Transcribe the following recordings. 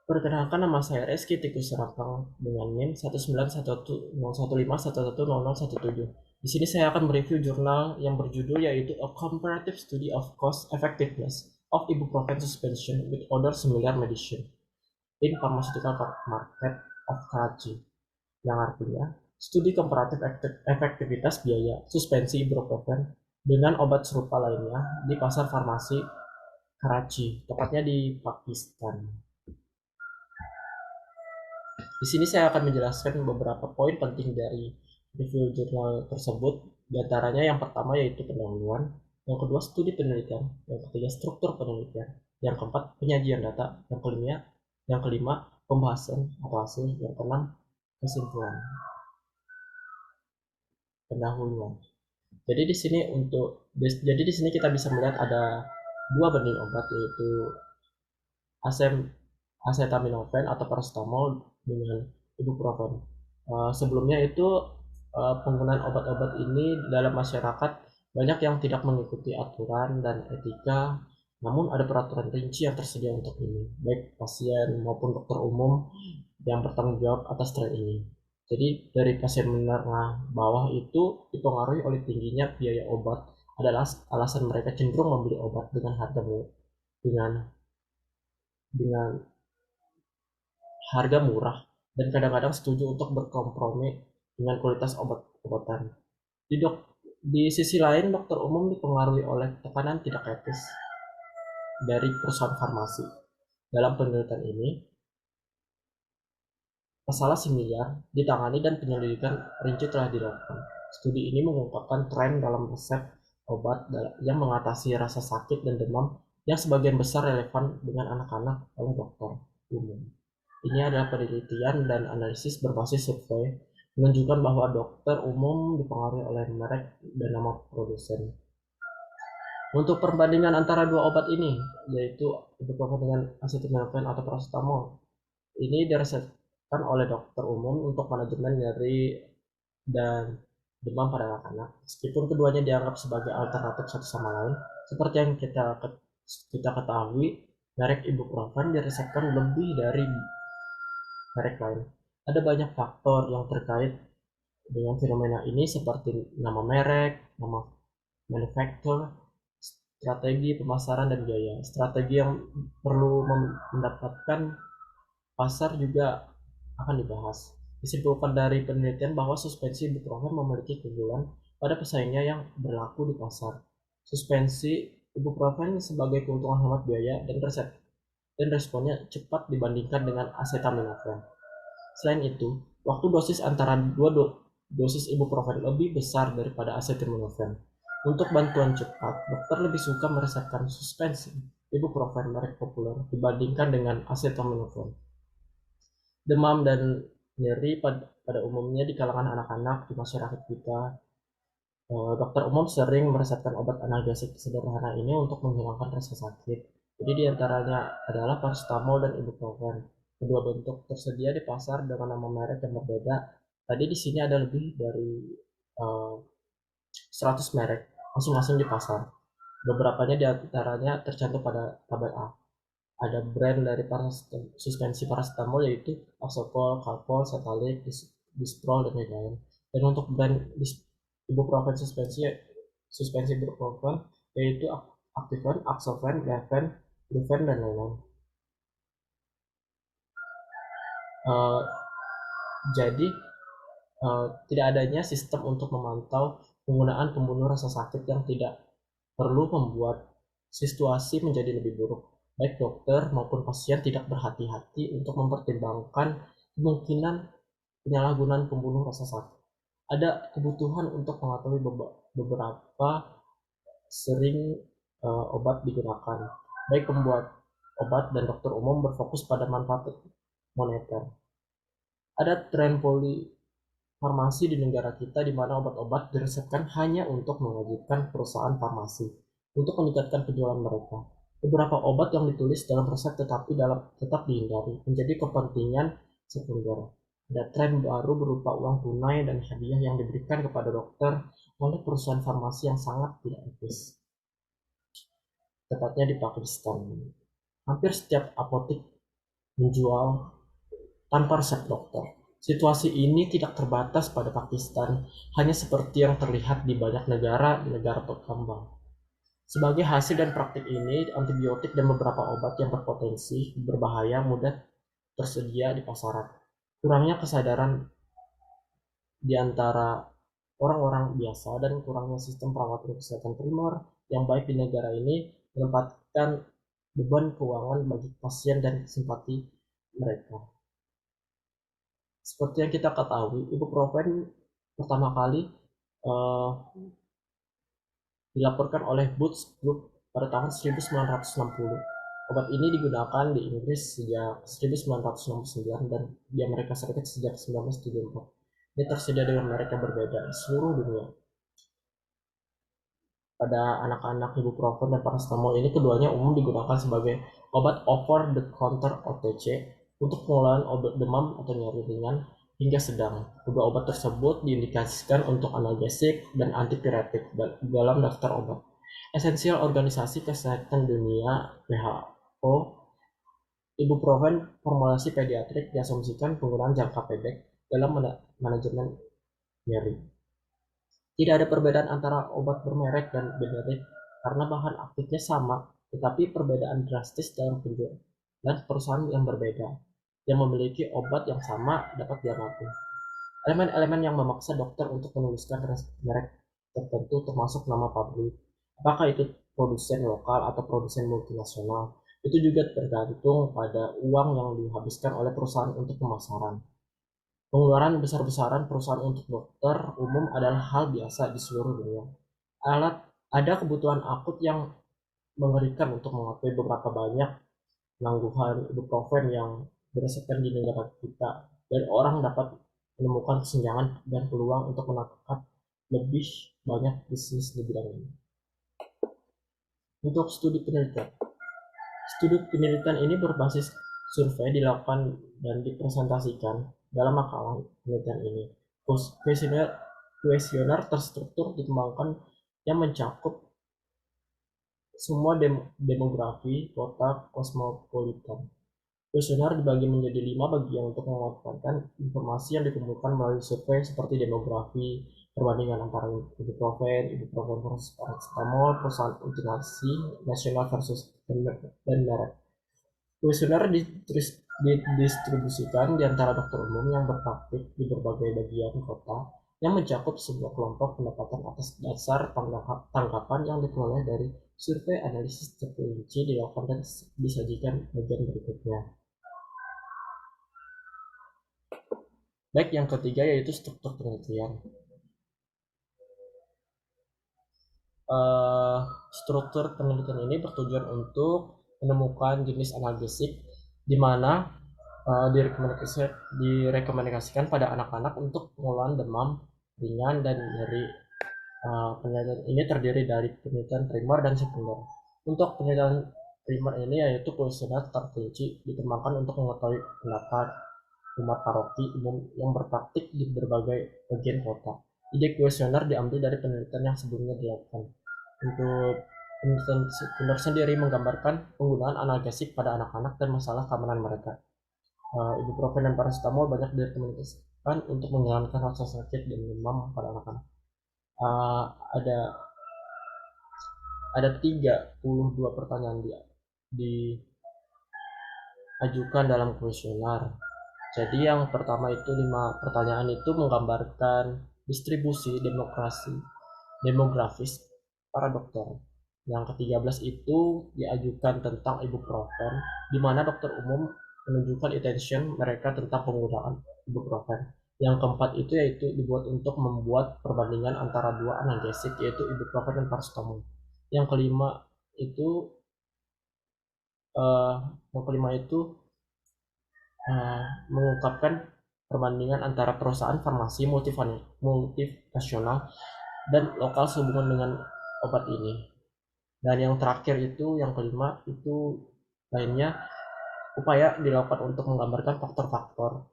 Perkenalkan, nama saya Reski Tikus Serapang dengan NIM 1911015110017. Di sini saya akan mereview jurnal yang berjudul yaitu A Comparative Study of Cost Effectiveness of Ibuprofen Suspension with Other Similar Medicine in Pharmaceutical Market of Karachi, yang artinya studi komparatif efektivitas biaya suspensi ibuprofen dengan obat serupa lainnya di pasar farmasi Karachi, tepatnya di Pakistan. Di sini saya akan menjelaskan beberapa poin penting dari review jurnal tersebut. Di antaranya yang pertama yaitu pendahuluan, yang kedua studi penelitian, yang ketiga struktur penelitian, yang keempat penyajian data, yang kelima pembahasan atau hasil, yang keenam kesimpulan. Pendahuluan. Jadi di sini kita bisa melihat ada dua benih obat, yaitu acetaminophen atau paracetamol dengan ibuprofen. Sebelumnya itu penggunaan obat-obat ini dalam masyarakat banyak yang tidak mengikuti aturan dan etika, namun ada peraturan rinci yang tersedia untuk ini, baik pasien maupun dokter umum yang bertanggung jawab atas tren ini. Jadi dari pasien menengah bawah itu dipengaruhi oleh tingginya biaya obat adalah alasan mereka cenderung membeli obat dengan dengan harga murah dan kadang-kadang setuju untuk berkompromi dengan kualitas obat-obatan. Di sisi lain, dokter umum dipengaruhi oleh tekanan tidak etis dari perusahaan farmasi. Dalam penelitian ini, masalah similar ditangani dan penyelidikan rinci telah dilakukan. Studi ini mengungkapkan tren dalam resep obat yang mengatasi rasa sakit dan demam yang sebagian besar relevan dengan anak-anak oleh dokter umum. Ini adalah penelitian dan analisis berbasis survei menunjukkan bahwa dokter umum dipengaruhi oleh merek dan nama produsen. Untuk perbandingan antara dua obat ini, yaitu ibuprofen dengan acetaminophen atau paracetamol, ini diresepkan oleh dokter umum untuk manajemen nyeri dan demam pada anak-anak. Meskipun keduanya dianggap sebagai alternatif satu sama lain, seperti yang kita ketahui, merek ibuprofen diresepkan lebih dari merek lain. Ada banyak faktor yang terkait dengan fenomena ini seperti nama merek, nama manufacturer, strategi pemasaran, dan biaya. Strategi yang perlu mendapatkan pasar juga akan dibahas. Disimpulkan dari penelitian bahwa suspensi ibuprofen memiliki keunggulan pada pesaingnya yang berlaku di pasar. Suspensi ibuprofen sebagai keuntungan hemat biaya dan responnya cepat dibandingkan dengan acetaminophen. Selain itu, waktu dosis antara dua dosis ibuprofen lebih besar daripada acetaminophen. Untuk bantuan cepat, dokter lebih suka meresepkan suspensi ibuprofen merek populer dibandingkan dengan acetaminophen. Demam dan nyeri pada umumnya di kalangan anak-anak di masyarakat kita, dokter umum sering meresepkan obat analgesik sederhana ini untuk menghilangkan rasa sakit. Jadi diantaranya adalah paracetamol dan ibuprofen. Kedua bentuk tersedia di pasar dengan nama merek yang berbeda. Tadi di sini ada lebih dari uh, 100 merek masing-masing di pasar. Beberapanya diantaranya tercantum pada tabel A. Ada brand dari suspensi paracetamol yaitu Oxopol, Calpol, Setalik, Disprol, dan lain-lain. Dan untuk brand ibuprofen suspensi ibuprofen yaitu Activen, Axofen, Gaven, Brufen, dan lain-lain. Uh, jadi tidak adanya sistem untuk memantau penggunaan pembunuh rasa sakit yang tidak perlu membuat situasi menjadi lebih buruk. Baik dokter maupun pasien tidak berhati-hati untuk mempertimbangkan kemungkinan penyalahgunaan pembunuh rasa sakit. Ada kebutuhan untuk mengetahui beberapa sering obat digunakan. Baik pembuat obat dan dokter umum berfokus pada manfaat moneter. Ada tren farmasi di negara kita di mana obat-obat diresepkan hanya untuk mewajibkan perusahaan farmasi untuk meningkatkan penjualan mereka. Beberapa obat yang ditulis dalam resep tetap dihindari menjadi kepentingan sekunder. Ada tren baru berupa uang tunai dan hadiah yang diberikan kepada dokter oleh perusahaan farmasi yang sangat tidak etis. Tepatnya di Pakistan. Hampir setiap apotek menjual tanpa resep dokter. Situasi ini tidak terbatas pada Pakistan, hanya seperti yang terlihat di banyak negara berkembang. Sebagai hasil dan praktik ini, antibiotik dan beberapa obat yang berpotensi berbahaya mudah tersedia di pasaran. Kurangnya kesadaran di antara orang-orang biasa dan kurangnya sistem perawatan kesehatan primer yang baik di negara ini menempatkan beban keuangan bagi pasien dan simpati mereka. Seperti yang kita ketahui, ibuprofen pertama kali uh, dilaporkan oleh Boots Group pada tahun 1960. Obat ini digunakan di Inggris sejak 1969 dan di Amerika Serikat sejak 1974. Ini tersedia dengan merek yang berbeda di seluruh dunia. Pada anak-anak, ibuprofen dan paracetamol ini keduanya umum digunakan sebagai obat over the counter OTC untuk pengelolaan obat demam atau nyeri ringan hingga sedang. Kedua obat tersebut diindikasikan untuk analgesik dan antipiretik dalam daftar obat esensial Organisasi Kesehatan Dunia (WHO). Ibuprofen formulasi pediatrik diasumsikan penggunaan jangka pendek dalam manajemen nyeri. Tidak ada perbedaan antara obat bermerek dan generik karena bahan aktifnya sama, tetapi perbedaan drastis dalam penjualan dan perusahaan yang berbeda yang memiliki obat yang sama dapat diamati. Elemen-elemen yang memaksa dokter untuk menuliskan merek tertentu termasuk nama pabrik, apakah itu produsen lokal atau produsen multinasional, itu juga tergantung pada uang yang dihabiskan oleh perusahaan untuk pemasaran. Pengeluaran besar-besaran perusahaan untuk dokter umum adalah hal biasa di seluruh dunia. Ada kebutuhan akut yang mengerikan untuk mengakui beberapa banyak penangguhan ibuprofen yang dirasakan di negara kita, dan orang dapat menemukan kesenjangan dan peluang untuk menangkap lebih banyak bisnis di bidang ini. Untuk studi penelitian ini berbasis survei dilakukan dan dipresentasikan dalam makalah penelitian ini. Kuesioner terstruktur dikembangkan yang mencakup semua demografi kota kosmopolitan. Kuesioner dibagi menjadi 5 bagian untuk memanfaatkan informasi yang dikumpulkan melalui survei seperti demografi, perbandingan antara ibuprofen versus paracetamol, perusahaan multinasional nasional versus dan merek. Kuesioner didistribusikan di antara dokter umum yang berpraktik di berbagai bagian kota yang mencakup sebuah kelompok pendapatan atas dasar tanggapan yang diperoleh dari survei analisis terperinci dilakukan dan disajikan bagian berikutnya. Baik, yang ketiga yaitu struktur penelitian. Struktur penelitian ini bertujuan untuk menemukan jenis analgesik di mana direkomendasikan pada anak-anak untuk pengelolaan demam ringan dan nyeri. Penelitian ini terdiri dari penelitian primer dan sekunder. Untuk penelitian primer ini yaitu kuesioner terperinci dikembangkan untuk mengetahui pendapat umat paroki umum yang berpraktik di berbagai bagian kota. Ide kuesioner diambil dari penelitian yang sebelumnya dilakukan. Untuk penelitian sekunder sendiri menggambarkan penggunaan analgesik pada anak-anak dan masalah keamanan mereka. Ibuprofen dan paracetamol banyak direkomendasikan untuk menghilangkan rasa sakit dan demam pada anak-anak. Ada 32 pertanyaan diajukan dalam kuesioner. Jadi yang pertama itu 5 pertanyaan itu menggambarkan distribusi demografis para dokter. Yang ke-13 itu diajukan tentang ibuprofen, di mana dokter umum menunjukkan intention mereka tentang penggunaan ibuprofen. Yang keempat itu yaitu dibuat untuk membuat perbandingan antara dua analgesik yaitu ibuprofen dan paracetamol. Yang kelima itu mengungkapkan perbandingan antara perusahaan farmasi multinasional dan lokal sehubungan dengan obat ini. Dan yang terakhir itu yang kelima itu lainnya upaya dilakukan untuk menggambarkan faktor-faktor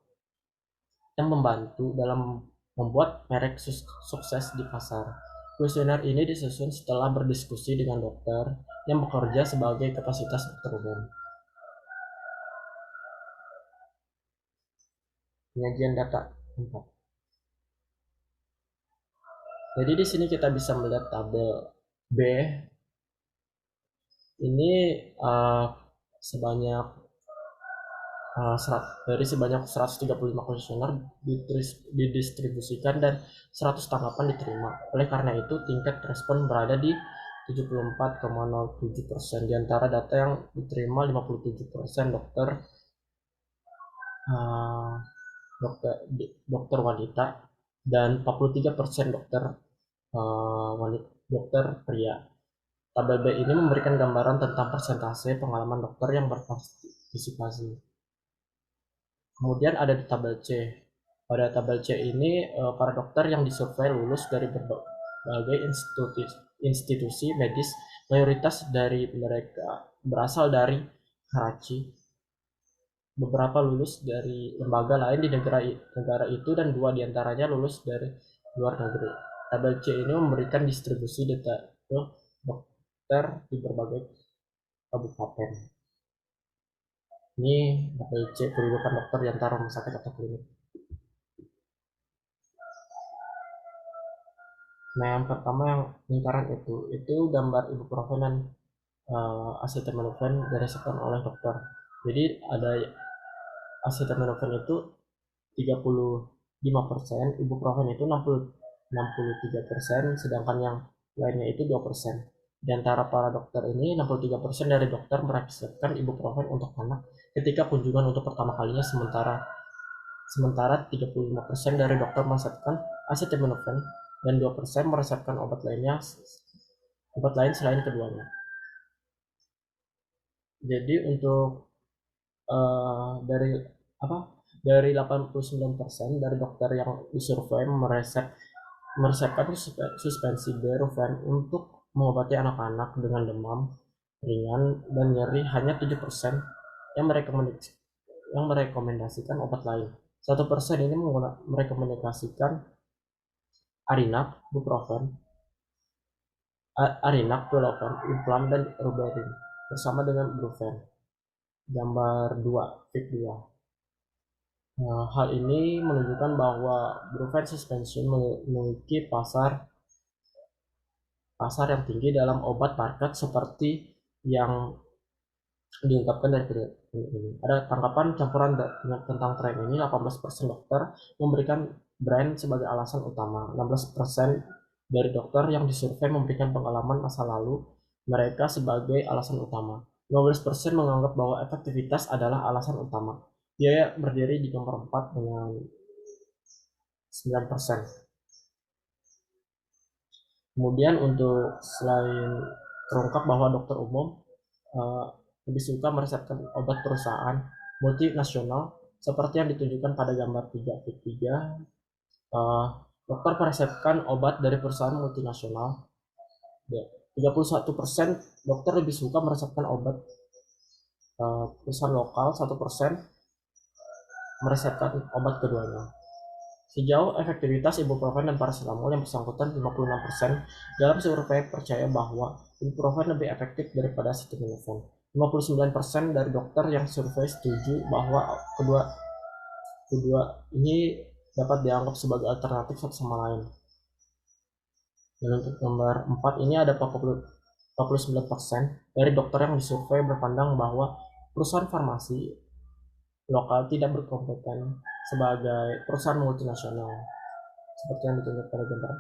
yang membantu dalam membuat merek sukses di pasar. Kuesioner ini disusun setelah berdiskusi dengan dokter yang bekerja sebagai kapasitas dokter umum. Penyajian data 4. Jadi di sini kita bisa melihat tabel B ini sebanyak dari sebanyak 135 kuesioner didistribusikan dan 100 tanggapan diterima. Oleh karena itu, tingkat respon berada di 74,07%. Di antara data yang diterima, 57% uh, dokter dokter wanita dan 43% dokter pria. Tabel B ini memberikan gambaran tentang persentase pengalaman dokter yang berpartisipasi. Kemudian ada di tabel C. Pada tabel C ini para dokter yang disurvei lulus dari berbagai institusi medis, mayoritas dari mereka berasal dari Karachi. Beberapa lulus dari lembaga lain di negara itu dan 2 diantaranya lulus dari luar negeri. Tabel C ini memberikan distribusi data ke dokter di berbagai kabupaten. Ini tabel C kedudukan dokter di antara rumah sakit atau klinik. Nah, yang pertama yang lingkaran itu gambar ibuprofen dan acetaminophen diresepkan oleh dokter. Jadi ada acetaminophen itu 35%, ibuprofen itu 63%, sedangkan yang lainnya itu 2%. Di antara para dokter ini, 63% dari dokter meresepkan ibuprofen untuk anak ketika kunjungan untuk pertama kalinya, sementara 35% dari dokter meresepkan acetaminophen dan 2% meresepkan obat lain selain keduanya. Jadi untuk dari 89% dari dokter yang disurvei meresepkan suspensi Brufen untuk mengobati anak-anak dengan demam ringan dan nyeri. Hanya 7% yang merekomendasikan obat lain. 1% ini merekomendasikan Arinac, Buprofen, Dolofen, Implam, dan Ruberin bersama dengan Brufen. Gambar 2, fig 2. Nah, hal ini menunjukkan bahwa Brufen Suspension memiliki pasar yang tinggi dalam obat market seperti yang diungkapkan dari video ini. Ada tanggapan campuran tentang tren ini. 18% dokter memberikan brand sebagai alasan utama. 16% dari dokter yang disurvei memberikan pengalaman masa lalu mereka sebagai alasan utama. 15% menganggap bahwa efektivitas adalah alasan utama. Biaya berdiri di nomor 4 dengan 9%. Kemudian untuk selain terungkap bahwa dokter umum lebih suka meresepkan obat perusahaan multinasional seperti yang ditunjukkan pada gambar 3. Dokter meresepkan obat dari perusahaan multinasional. 31% dokter lebih suka meresepkan obat perusahaan lokal. 1% meresepkan obat keduanya. Sejauh efektivitas ibuprofen dan paracetamol yang bersangkutan 56%, dalam survei percaya bahwa ibuprofen lebih efektif daripada acetaminophen. 59% dari dokter yang survei setuju bahwa kedua ini dapat dianggap sebagai alternatif satu sama lain. Dan untuk nomor 4 ini ada 49% dari dokter yang disurvei berpandang bahwa perusahaan farmasi lokal tidak berkompeten sebagai perusahaan multinasional seperti yang ditunjuk pada gambar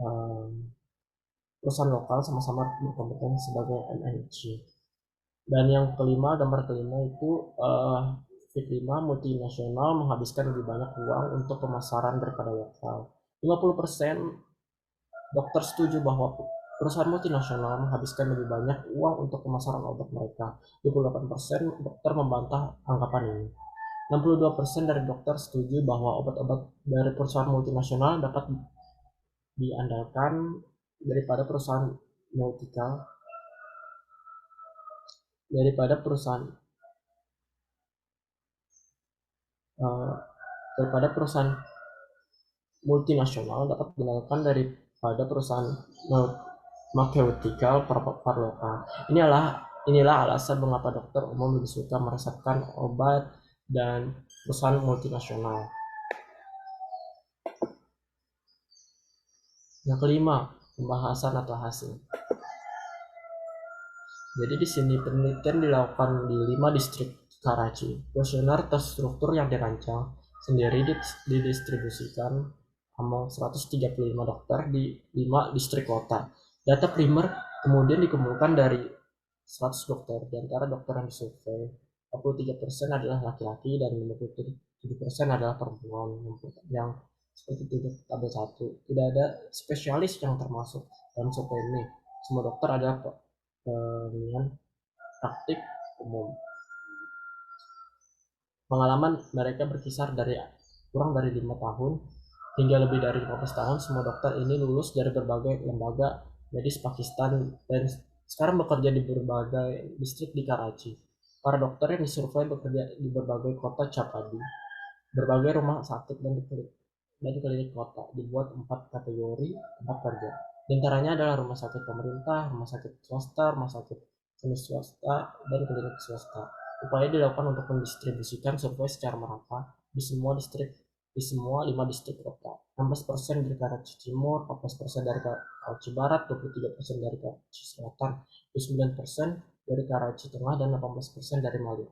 4. Perusahaan lokal sama-sama berkompeten sebagai MNC. Dan yang kelima, gambar kelima itu Fit 5 multinasional menghabiskan lebih banyak uang untuk pemasaran daripada lokal. 50% dokter setuju bahwa perusahaan multinasional menghabiskan lebih banyak uang untuk pemasaran obat mereka. 28% dokter membantah anggapan ini. 62% dari dokter setuju bahwa obat-obat dari perusahaan multinasional dapat diandalkan daripada perusahaan multinasional dapat diandalkan daripada perusahaan pharmaceutical lokal. Inilah alasan mengapa dokter umum lebih suka meresepkan obat dan perusahaan multinasional. Yang kelima, pembahasan atau hasil. Jadi di sini penelitian dilakukan di 5 distrik Karachi. Kuesioner terstruktur yang dirancang sendiri didistribusikan among 135 dokter di 5 distrik kota. Data primer kemudian dikumpulkan dari 100 dokter. Di antara dokter yang disurvei, 43% adalah laki-laki dan 57% adalah perempuan. Yang seperti itu tabel 1. Tidak ada spesialis yang termasuk dalam survei ini. Semua dokter adalah dengan praktik umum. Pengalaman mereka berkisar dari kurang dari 5 tahun hingga lebih dari 15 tahun. Semua dokter ini lulus dari berbagai lembaga medis Pakistan dan sekarang bekerja di berbagai distrik di Karachi. Para dokter yang disurvei bekerja di berbagai kota Chapadi. Berbagai rumah sakit dan klinik kota dibuat 4 kategori tempat kerja. Di antaranya adalah rumah sakit pemerintah, rumah sakit swasta, rumah sakit semi swasta, dan klinik swasta. Upaya dilakukan untuk mendistribusikan survei secara merata di semua 5 distrik kota. 16% dari Karachi Timur, 14% dari Karachi Barat, 23% dari Karachi Selatan, 29% dari Karachi Tengah, dan 18% dari Malik.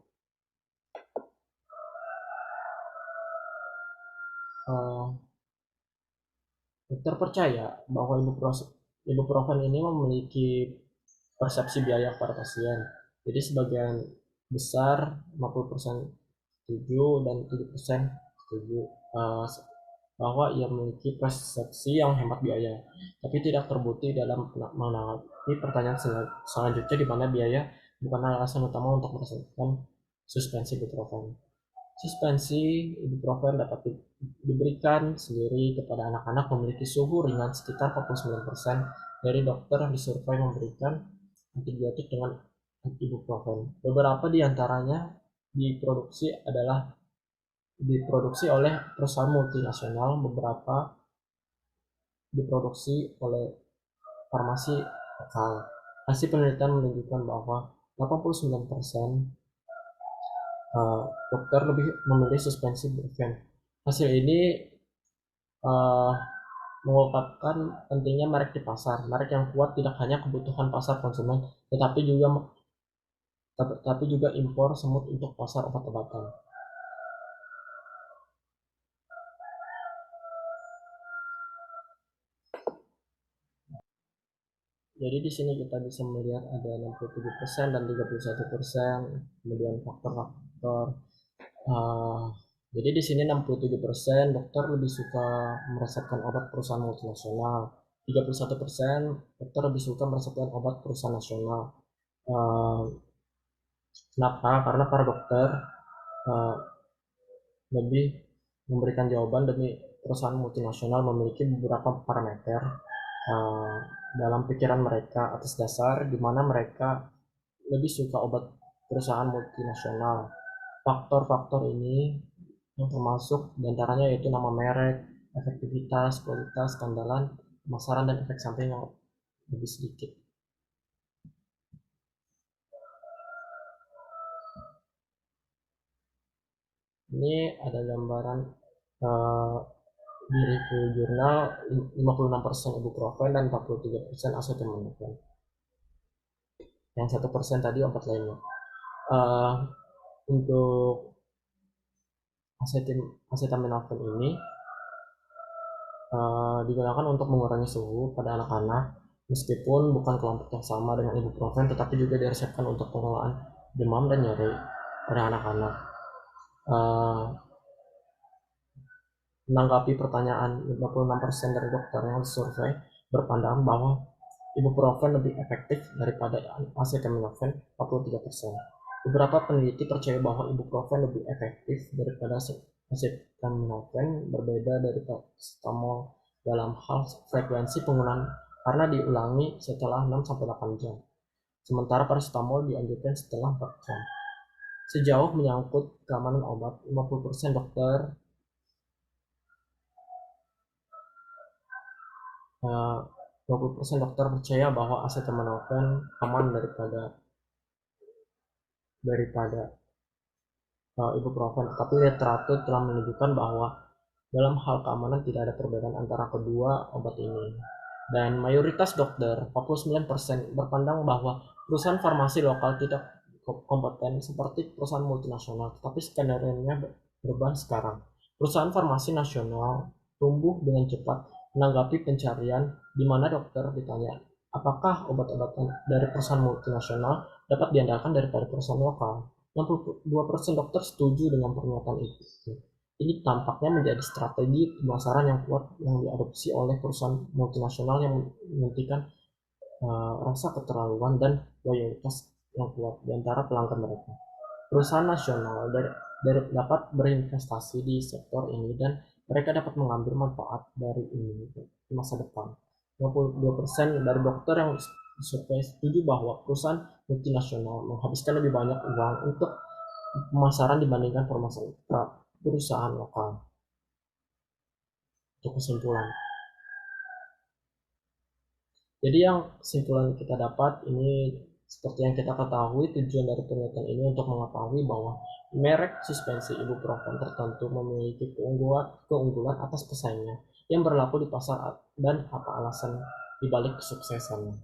Dokter percaya bahwa ibuprofen ini memiliki persepsi biaya para pasien. Jadi sebagian besar 50% setuju dan 7% setuju bahwa ia memiliki persepsi yang hemat biaya, tapi tidak terbukti dalam menanggapi pertanyaan selanjutnya di mana biaya bukan alasan utama untuk merasakan suspensi ibuprofen. Suspensi ibuprofen dapat diberikan sendiri kepada anak-anak memiliki suhu ringan. Sekitar 49% dari dokter yang disurvei memberikan antibiotik dengan ibuprofen. Beberapa di antaranya diproduksi oleh perusahaan multinasional, beberapa diproduksi oleh farmasi lokal. Hasil penelitian menunjukkan bahwa 89% dokter lebih memilih suspensi ibuprofen. Hasil ini mengungkapkan pentingnya merek di pasar. Merek yang kuat tidak hanya kebutuhan pasar konsumen, tetapi juga impor semut untuk pasar obat-obatan. Jadi di sini kita bisa melihat ada 67% dan 31%, kemudian faktor-faktor. Jadi di sini 67% dokter lebih suka meresepkan obat perusahaan multinasional. 31% dokter lebih suka meresepkan obat perusahaan nasional. Kenapa? Karena para dokter lebih memberikan jawaban demi perusahaan multinasional memiliki beberapa parameter dalam pikiran mereka atas dasar di mana mereka lebih suka obat perusahaan multinasional. Faktor-faktor ini yang termasuk diantaranya yaitu nama merek, efektivitas, kualitas, keandalan, pemasaran, dan efek samping yang lebih sedikit. Ini ada gambaran di review jurnal 56% ibuprofen dan 43% acetaminophen. Yang 1% tadi obat lainnya. Untuk acetaminophen ini digunakan untuk mengurangi suhu pada anak-anak, meskipun bukan kelompok yang sama dengan ibuprofen, tetapi juga diresepkan untuk pengelolaan demam dan nyeri pada anak-anak. Menanggapi pertanyaan, 56% dari dokter yang disurvei berpandangan bahwa ibuprofen lebih efektif daripada acetaminophen, 43%. Beberapa peneliti percaya bahwa ibuprofen lebih efektif daripada acetaminophen, berbeda dari paracetamol dalam hal frekuensi penggunaan karena diulangi setelah 6-8 jam. Sementara paracetamol dianjurkan setelah 4 jam. Sejauh menyangkut keamanan obat, 50% dokter 20% dokter percaya bahwa acetaminophen aman daripada ibuprofen, tapi literatur telah menunjukkan bahwa dalam hal keamanan tidak ada perbedaan antara kedua obat ini. Dan mayoritas dokter, 49%, berpandang bahwa perusahaan farmasi lokal tidak kompeten seperti perusahaan multinasional, tetapi skenario-nya berubah sekarang. Perusahaan farmasi nasional tumbuh dengan cepat menanggapi pencarian di mana dokter ditanya, apakah obat-obatan dari perusahaan multinasional dapat diandalkan daripada perusahaan lokal? 62% dokter setuju dengan pernyataan itu. Ini tampaknya menjadi strategi pemasaran yang kuat yang diadopsi oleh perusahaan multinasional yang menghentikan rasa keterlaluan dan loyalitas yang kuat di antara pelanggan mereka. Perusahaan nasional dapat berinvestasi di sektor ini dan mereka dapat mengambil manfaat dari ini di masa depan. 52% dari dokter yang disurvei setuju bahwa perusahaan multinasional menghabiskan lebih banyak uang untuk pemasaran dibandingkan perusahaan lokal. Untuk kesimpulan, jadi yang kesimpulan kita dapat ini, seperti yang kita ketahui, tujuan dari penelitian ini untuk mengetahui bahwa merek suspensi ibuprofen tertentu memiliki keunggulan atas pesaingnya yang berlaku di pasar dan apa alasan dibalik kesuksesannya.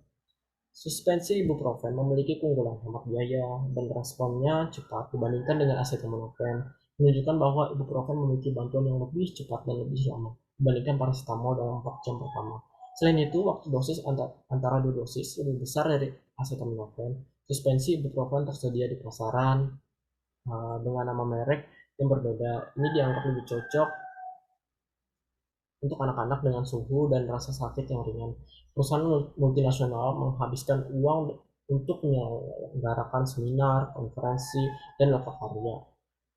Suspensi ibuprofen memiliki keunggulan hemat biaya dan responnya cepat dibandingkan dengan acetaminophen, menunjukkan bahwa ibuprofen memiliki bantuan yang lebih cepat dan lebih lama dibandingkan paracetamol dalam 4 jam pertama. Selain itu, waktu dosis antara dua dosis lebih besar dari acetaminophen. Suspensi ibuprofen tersedia di pasaran dengan nama merek yang berbeda. Ini dianggap lebih cocok untuk anak-anak dengan suhu dan rasa sakit yang ringan. Perusahaan multinasional menghabiskan uang untuk menyelenggarakan seminar, konferensi, dan lokakarya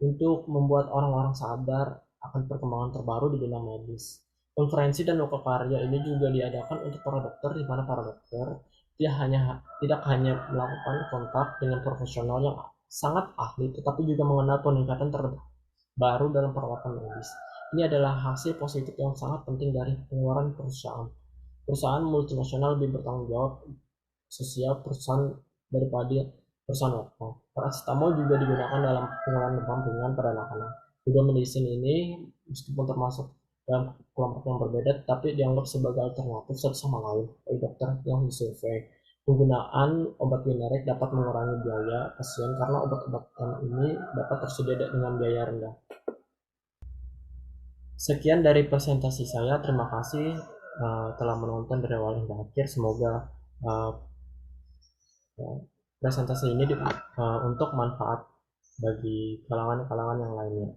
untuk membuat orang-orang sadar akan perkembangan terbaru di bidang medis. Konferensi dan lokakarya ini juga diadakan untuk para dokter, di mana para dokter tidak hanya melakukan kontak dengan profesional yang sangat ahli, tetapi juga mengenal peningkatan terbaru dalam perawatan medis. Ini adalah hasil positif yang sangat penting dari pengeluaran perusahaan. Perusahaan multinasional lebih bertanggung jawab sosial perusahaan daripada perusahaan lokal. Paracetamol juga digunakan dalam pengelolaan demam ringan pada anak-anak. Kedua medicine ini meskipun termasuk dalam kelompok yang berbeda, tapi dianggap sebagai alternatif satu sama lain oleh dokter yang disurvei. Penggunaan obat generik dapat mengurangi biaya pasien karena obat-obatan ini dapat tersedia dengan biaya rendah. Sekian dari presentasi saya. Terima kasih telah menonton dari awal hingga akhir. Semoga uh, presentasi ini untuk manfaat bagi kalangan-kalangan yang lainnya.